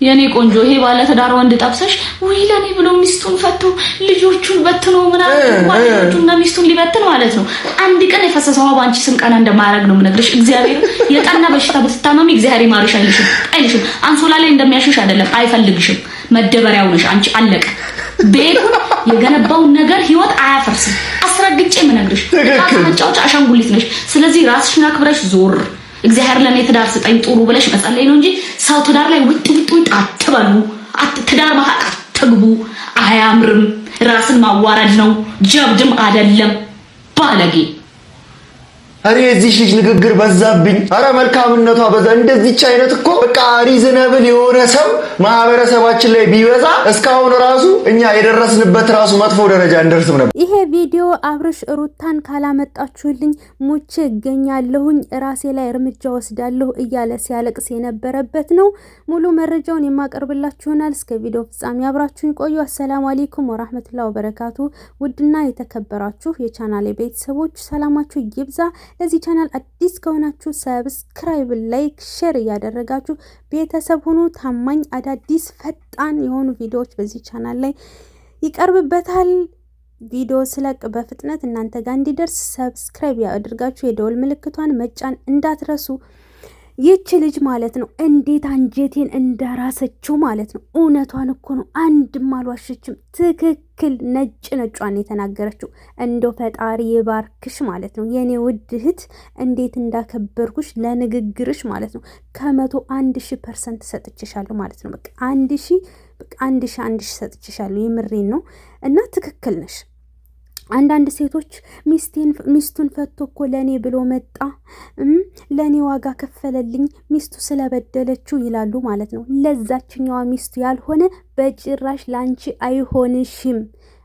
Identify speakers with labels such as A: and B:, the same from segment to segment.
A: የኔ ቆንጆ ይሄ ባለ ትዳር ወንድ ጠብሰሽ ወይ ለኔ ብሎ ሚስቱን ፈቶ ልጆቹን በትኖ ምናምን ልጆቹና ሚስቱን ሊበትን ማለት ነው። አንድ ቀን የፈሰሰው ባንቺ ስም ቀና እንደማያረግ ነው የምነግርሽ። እግዚአብሔር የጠና በሽታ ብትታመሚ እግዚአብሔር ይማርሽ አይልሽም። አንሶላ ላይ እንደሚያሽሽ አይደለም፣ አይፈልግሽም። መደበሪያው ነሽ አንቺ። አለቀ። ቤቱን የገነባውን ነገር ህይወት አያፈርስም። አስረግጬ የምነግርሽ መጫወቻ አሻንጉሊት ነሽ። ስለዚህ ራስሽን አክብረሽ ዞር። እግዚአብሔር ለኔ ትዳር ስጠኝ ጥሩ ብለሽ መጸለይ ነው እንጂ ሰው ትዳር ላይ ውጥ አትበሉ። ትዳር መሀል አትግቡ። አያምርም። ራስን ማዋረድ ነው፣ ጀብድም አይደለም። ባለጌ
B: አሬ እዚህ ልጅ ንግግር በዛብኝ። አረ መልካምነቷ በዛ። እንደዚህች አይነት እኮ በቃ ሪዝነብል የሆነ ሰው ማህበረሰባችን ላይ ቢበዛ እስካሁን ራሱ እኛ የደረስንበት ራሱ መጥፎ ደረጃ እንደርስም ነበር።
C: ይሄ ቪዲዮ አብርሽ ሩታን ካላመጣችሁልኝ ሙቼ እገኛለሁኝ ራሴ ላይ እርምጃ ወስዳለሁ እያለ ሲያለቅስ የነበረበት ነው። ሙሉ መረጃውን የማቀርብላችሁ ይሆናል። እስከ ቪዲዮ ፍጻሜ አብራችሁን ቆዩ። አሰላሙ አለይኩም ወራህመቱላሂ ወበረካቱ። ውድና የተከበራችሁ የቻናሌ ቤተሰቦች ሰላማችሁ ይብዛ። ለዚህ ቻናል አዲስ ከሆናችሁ ሰብስክራይብ፣ ላይክ፣ ሼር እያደረጋችሁ ቤተሰብ ሁኑ። ታማኝ አዳዲስ ፈጣን የሆኑ ቪዲዮዎች በዚህ ቻናል ላይ ይቀርብበታል። ቪዲዮ ስለቅ በፍጥነት እናንተ ጋር እንዲደርስ ሰብስክራይብ ያድርጋችሁ፣ የደወል ምልክቷን መጫን እንዳትረሱ። ይህች ልጅ ማለት ነው እንዴት አንጀቴን እንዳራሰችው ማለት ነው። እውነቷን እኮ ነው፣ አንድም አልዋሸችም። ትክክል ነጯን የተናገረችው። እንደው ፈጣሪ ይባርክሽ ማለት ነው የኔ ውድ እህት፣ እንዴት እንዳከበርኩሽ ለንግግርሽ ማለት ነው። 101,000% ሰጥቼሻለሁ ማለት ነው። በቃ 1,000 ሰጥቼሻለሁ። የምሬን ነው። እና ትክክል ነሽ። አንዳንድ ሴቶች ሚስቱን ፈቶ እኮ ለኔ ብሎ መጣ፣ ለኔ ዋጋ ከፈለልኝ ሚስቱ ስለበደለችው ይላሉ ማለት ነው። ለዛችኛዋ ሚስቱ ያልሆነ በጭራሽ ላንቺ አይሆንሽም።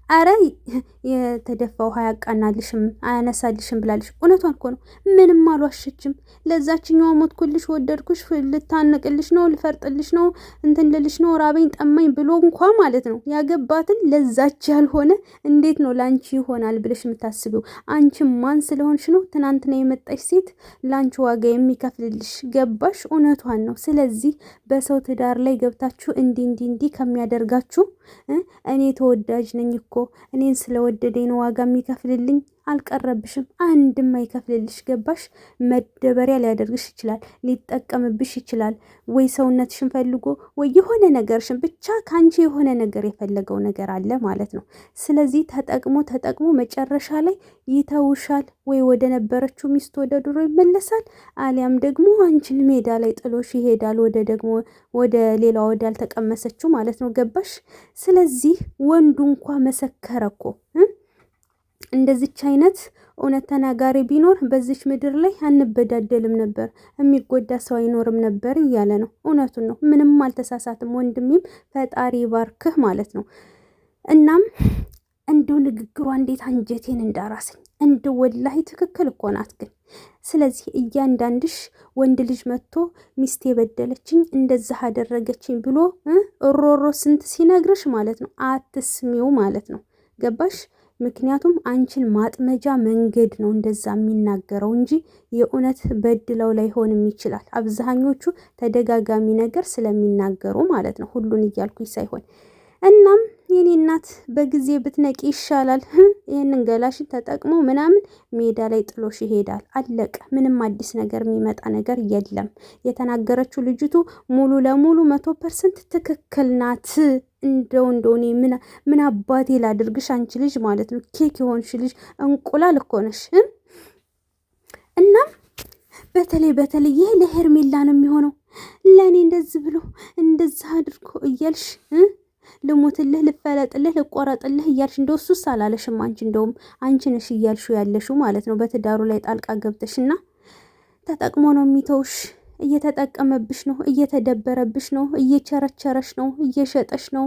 C: አረ የተደፋው አያቃናልሽም አያነሳልሽም ብላለሽ። እውነቷን እኮ ነው። ምንም አልዋሸችም። ለዛችኛው ሞትኩልሽ፣ ወደድኩሽ፣ ልታነቅልሽ ነው፣ ልፈርጥልሽ ነው፣ እንትን ልልሽ ነው፣ ራበኝ ጠማኝ ብሎ እንኳ ማለት ነው ያገባትን ለዛች ያልሆነ እንዴት ነው ላንቺ ይሆናል ብለሽ የምታስቢው? አንቺ ማን ስለሆንሽ ነው ትናንትና የመጣሽ ሴት ላንቺ ዋጋ የሚከፍልልሽ? ገባሽ? እውነቷን ነው። ስለዚህ በሰው ትዳር ላይ ገብታችሁ እንዲህ ከሚያደርጋችሁ እኔ ተወዳጅ ነኝ እኮ እኔን ስለወደደኝ ነው ዋጋ የሚከፍልልኝ። አልቀረብሽም፣ አንድም አይከፍልልሽ። ገባሽ? መደበሪያ ሊያደርግሽ ይችላል፣ ሊጠቀምብሽ ይችላል። ወይ ሰውነትሽን ፈልጎ ወይ የሆነ ነገርሽን ብቻ ካንቺ የሆነ ነገር የፈለገው ነገር አለ ማለት ነው። ስለዚህ ተጠቅሞ መጨረሻ ላይ ይተውሻል። ወይ ወደ ነበረችው ሚስት ወደ ድሮ ይመለሳል፣ አሊያም ደግሞ አንቺን ሜዳ ላይ ጥሎሽ ይሄዳል። ወደ ሌላ ወደ ያልተቀመሰችው ማለት ነው። ገባሽ? ስለዚህ ወንዱ እንኳ መሰከረ እኮ እንደዚች አይነት እውነት ተናጋሪ ቢኖር በዚች ምድር ላይ አንበዳደልም ነበር፣ የሚጎዳ ሰው አይኖርም ነበር እያለ ነው። እውነቱን ነው። ምንም አልተሳሳትም። ወንድሜም ፈጣሪ ባርክህ ማለት ነው። እናም እንደው ንግግሯ እንዴት አንጀቴን እንዳራሰኝ እንደው ወላሂ ትክክል እኮ ናት ግን። ስለዚህ እያንዳንድሽ ወንድ ልጅ መጥቶ ሚስቴ በደለችኝ እንደዛ አደረገችኝ ብሎ ሮሮ ስንት ሲነግርሽ ማለት ነው አትስሚው ማለት ነው። ገባሽ? ምክንያቱም አንቺን ማጥመጃ መንገድ ነው እንደዛ የሚናገረው እንጂ የእውነት በድለው ላይሆንም ይችላል። አብዛኞቹ ተደጋጋሚ ነገር ስለሚናገሩ ማለት ነው። ሁሉን እያልኩኝ ሳይሆን። እናም የኔ እናት በጊዜ ብትነቂ ይሻላል። ይህንን ገላሽን ተጠቅሞ ምናምን ሜዳ ላይ ጥሎሽ ይሄዳል። አለቀ። ምንም አዲስ ነገር የሚመጣ ነገር የለም። የተናገረችው ልጅቱ ሙሉ ለሙሉ 100% ትክክል ናት። እንደው እኔ ምን አባቴ ላድርግሽ አንቺ ልጅ ማለት ነው። ኬክ የሆንሽ ልጅ እንቁላል እኮ ነሽ። እናም በተለይ ይሄ ለሄርሜላ ነው የሚሆነው። ለእኔ እንደዚህ ብሎ እንደዚህ አድርጎ እያልሽ ልሞትልህ፣ ልፈለጥልህ፣ ልቆረጥልህ እያልሽ እንደው እሱስ አላለሽም። እንደውም አንቺ ነሽ እያልሹ ያለሹ ማለት ነው። በትዳሩ ላይ ጣልቃ ገብተሽና ተጠቅሞ ነው የሚተውሽ። እየተጠቀመብሽ ነው፣ እየተደበረብሽ ነው፣ እየቸረቸረሽ ነው፣ እየሸጠሽ ነው።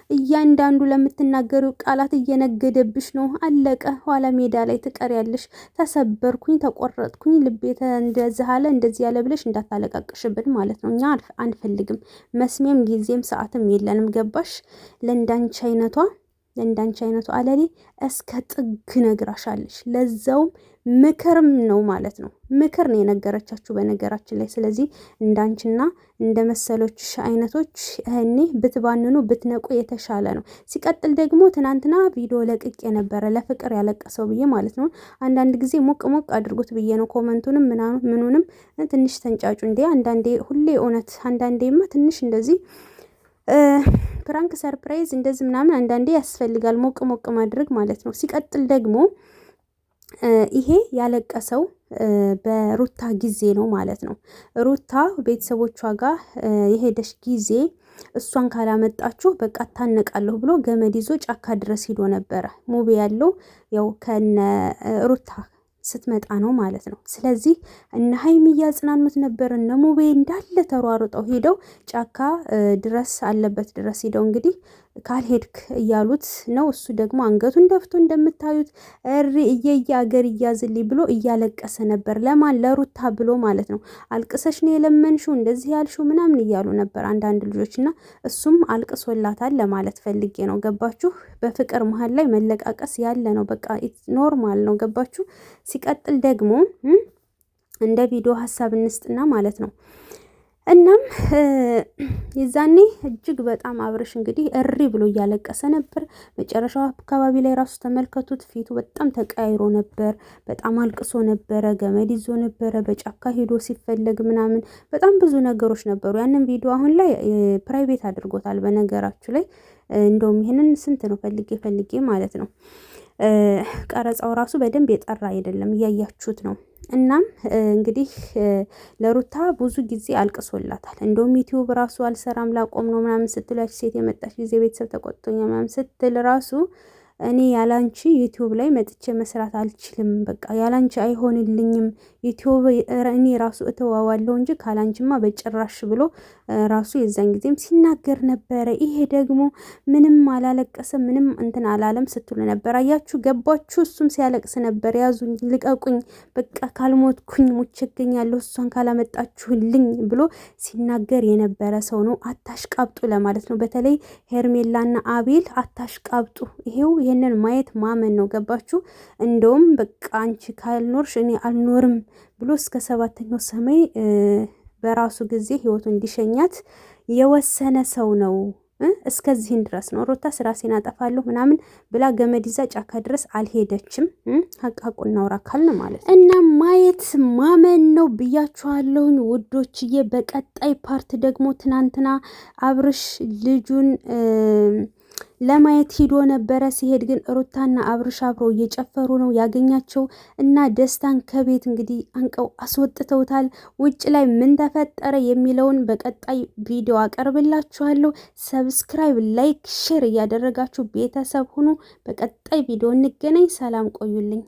C: እያንዳንዱ ለምትናገሪው ቃላት እየነገደብሽ ነው። አለቀ። ኋላ ሜዳ ላይ ትቀሪያለሽ። ተሰበርኩኝ፣ ተቆረጥኩኝ፣ ልቤ እንደዚህ አለ እንደዚህ ያለ ብለሽ እንዳታለቃቅሽብን ማለት ነው። እኛ አንፈልግም። መስሚያም ጊዜም ሰዓትም የለንም። ገባሽ? ለእንዳንቺ አይነቷ እንዳንቺ አይነቱ አለሌ እስከ ጥግ ነግራሻለች። ለዛውም ምክርም ነው ማለት ነው። ምክር ነው የነገረቻችሁ በነገራችን ላይ። ስለዚህ እንዳንቺና እንደ መሰሎች አይነቶች እኔ ብትባንኑ ብትነቁ የተሻለ ነው። ሲቀጥል ደግሞ ትናንትና ቪዲዮ ለቅቄ የነበረ ለፍቅር ያለቀሰው ብዬ ማለት ነው። አንዳንድ ጊዜ ሞቅ ሞቅ አድርጉት ብዬ ነው። ኮመንቱንም ምኑንም ትንሽ ተንጫጩ እንዴ! አንዳንዴ ሁሌ እውነት፣ አንዳንዴማ ትንሽ እንደዚህ ፕራንክ ሰርፕራይዝ እንደዚህ ምናምን አንዳንዴ ያስፈልጋል፣ ሞቅ ሞቅ ማድረግ ማለት ነው። ሲቀጥል ደግሞ ይሄ ያለቀሰው በሩታ ጊዜ ነው ማለት ነው። ሩታ ቤተሰቦቿ ጋር የሄደች ጊዜ እሷን ካላመጣችሁ በቃ ታነቃለሁ ብሎ ገመድ ይዞ ጫካ ድረስ ሂዶ ነበረ። ሙቤ ያለው ያው ከነ ሩታ ስትመጣ ነው ማለት ነው። ስለዚህ እነ ሀይሚ እያጽናኑት ነበር። እነ ሙቤ እንዳለ ተሯሩጠው ሄደው ጫካ ድረስ አለበት ድረስ ሄደው እንግዲህ ካልሄድክ እያሉት ነው። እሱ ደግሞ አንገቱን ደፍቶ እንደምታዩት እሪ እየየ አገር እያዝልኝ ብሎ እያለቀሰ ነበር። ለማን? ለሩታ ብሎ ማለት ነው። አልቅሰሽ ነው የለመንሽው እንደዚህ ያልሽው ምናምን እያሉ ነበር አንዳንድ ልጆች እና እሱም አልቅሶላታል ለማለት ፈልጌ ነው። ገባችሁ? በፍቅር መሀል ላይ መለቃቀስ ያለ ነው። በቃ ኖርማል ነው። ገባችሁ? ሲቀጥል ደግሞ እንደ ቪዲዮ ሀሳብ እንስጥና ማለት ነው። እናም የዛኔ እጅግ በጣም አብርሽ እንግዲህ እሪ ብሎ እያለቀሰ ነበር። መጨረሻው አካባቢ ላይ ራሱ ተመልከቱት፣ ፊቱ በጣም ተቀያይሮ ነበር። በጣም አልቅሶ ነበረ፣ ገመድ ይዞ ነበረ፣ በጫካ ሄዶ ሲፈለግ ምናምን በጣም ብዙ ነገሮች ነበሩ። ያንን ቪዲዮ አሁን ላይ ፕራይቬት አድርጎታል። በነገራችሁ ላይ እንደውም ይሄንን ስንት ነው ፈልጌ ማለት ነው። ቀረጻው ራሱ በደንብ የጠራ አይደለም፣ እያያችሁት ነው። እናም እንግዲህ ለሩታ ብዙ ጊዜ አልቅሶላታል። እንደውም ዩቲዩብ ራሱ አልሰራም ላቆም ነው ምናምን ስትላች ሴት የመጣች ጊዜ ቤተሰብ ተቆጥቶኛ ምናምን ስትል ራሱ እኔ ያላንቺ ዩቲዩብ ላይ መጥቼ መስራት አልችልም፣ በቃ ያላንቺ አይሆንልኝም፣ ዩቲዩብ እኔ ራሱ እተዋዋለሁ እንጂ ካላንቺማ በጭራሽ ብሎ ራሱ የዛን ጊዜም ሲናገር ነበረ። ይሄ ደግሞ ምንም አላለቀሰ ምንም እንትን አላለም ስትሉ ነበር። አያችሁ? ገባችሁ? እሱም ሲያለቅስ ነበር። ያዙኝ ልቀቁኝ፣ በቃ ካልሞትኩኝ ሞቼ እገኛለሁ እሷን ካላመጣችሁልኝ ብሎ ሲናገር የነበረ ሰው ነው። አታሽቃብጡ ለማለት ነው። በተለይ ሄርሜላና አቤል አታሽቃብጡ። ይሄው ይሄንን ማየት ማመን ነው። ገባችሁ? እንደውም በቃ አንቺ ካልኖርሽ እኔ አልኖርም ብሎ እስከ 7ኛው ሰማይ በራሱ ጊዜ ህይወቱ እንዲሸኛት የወሰነ ሰው ነው። እስከዚህን ድረስ ነው። ሩታ ራሴን አጠፋለሁ ምናምን ብላ ገመድ ይዛ ጫካ ድረስ አልሄደችም። ሀቁን እናውራ ካልን ማለት ነው። እና ማየት ማመን ነው ብያችኋለሁኝ ውዶችዬ። በቀጣይ ፓርት ደግሞ ትናንትና አብርሽ ልጁን ለማየት ሂዶ ነበረ። ሲሄድ ግን ሩታና አብርሽ አብረው እየጨፈሩ ነው ያገኛቸው እና ደስታን ከቤት እንግዲህ አንቀው አስወጥተውታል። ውጭ ላይ ምን ተፈጠረ የሚለውን በቀጣይ ቪዲዮ አቀርብላችኋለሁ። ሰብስክራይብ፣ ላይክ፣ ሼር እያደረጋችሁ ቤተሰብ ሁኑ። በቀጣይ ቪዲዮ እንገናኝ። ሰላም ቆዩልኝ።